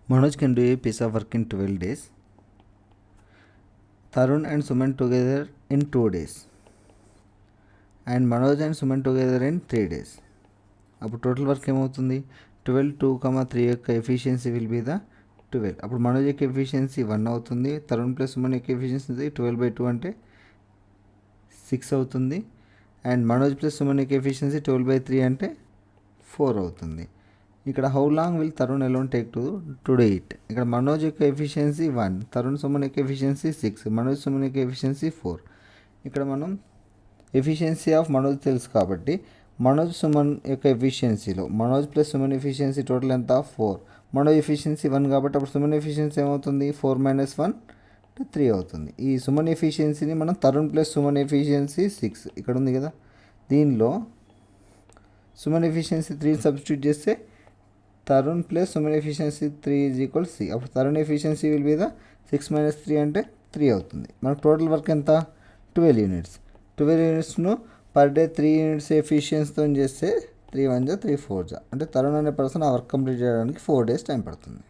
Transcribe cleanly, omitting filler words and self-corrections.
Manoj can do a piece of work in 12 days. Tarun and Suman together in 2 days. And Manoj and Suman together in 3 days. అప్పుడు total work ఏమవుతుంది? 12, 2, 3 యొక్క efficiency will be the 12. అప్పుడు మనోజ్ యొక్క efficiency 1 అవుతుంది. Tarun plus Suman యొక్క efficiency 12/2 అంటే 6 అవుతుంది. And Manoj plus Suman యొక్క ఎఫిషియన్సీ 12/3 అంటే 4 అవుతుంది. ఇక్కడ how long will Tarun alone take to do it? ఇక్కడ మనోజ్ యొక్క ఎఫిషియన్సీ 1, తరుణ్ సుమన్ యొక్క ఎఫిషియన్సీ 6, మనోజ్ సుమన్ యొక్క ఎఫిషియన్సీ 4. ఇక్కడ మనం ఎఫిషియన్సీ ఆఫ్ మనోజ్ తెలుసు కాబట్టి మనోజ్ సుమన్ యొక్క ఎఫిషియన్సీలో Manoj plus Suman efficiency total ఎంత? 4. మనోజ్ ఎఫిషియన్సీ 1 కాబట్టి అప్పుడు సుమన్ ఎఫిషియన్సీ ఏమవుతుంది? 4 - 1 3 అవుతుంది. ఈ సుమన్ ఎఫిషియన్సీని మనం తరుణ్ ప్లస్ సుమన్ ఎఫిషియన్సీ 6 ఇక్కడ ఉంది కదా, దీనిలో సుమన్ ఎఫిషియన్సీ 3 సబ్స్టిట్యూట్ చేస్తే Tarun plus Suman efficiency 3 = C. అప్పుడు Tarun efficiency will be the 6 - 3 అంటే 3 అవుతుంది. మనకు టోటల్ వర్క్ ఎంత? 12 యూనిట్స్. 12 యూనిట్స్ను పర్ డే 3 యూనిట్స్ ఎఫిషియన్సీతో చేస్తే 3 × 1 = 3 × 4 అంటే తరుణ్ అనే పర్సన్ ఆ వర్క్ కంప్లీట్ చేయడానికి 4 డేస్ టైం పడుతుంది.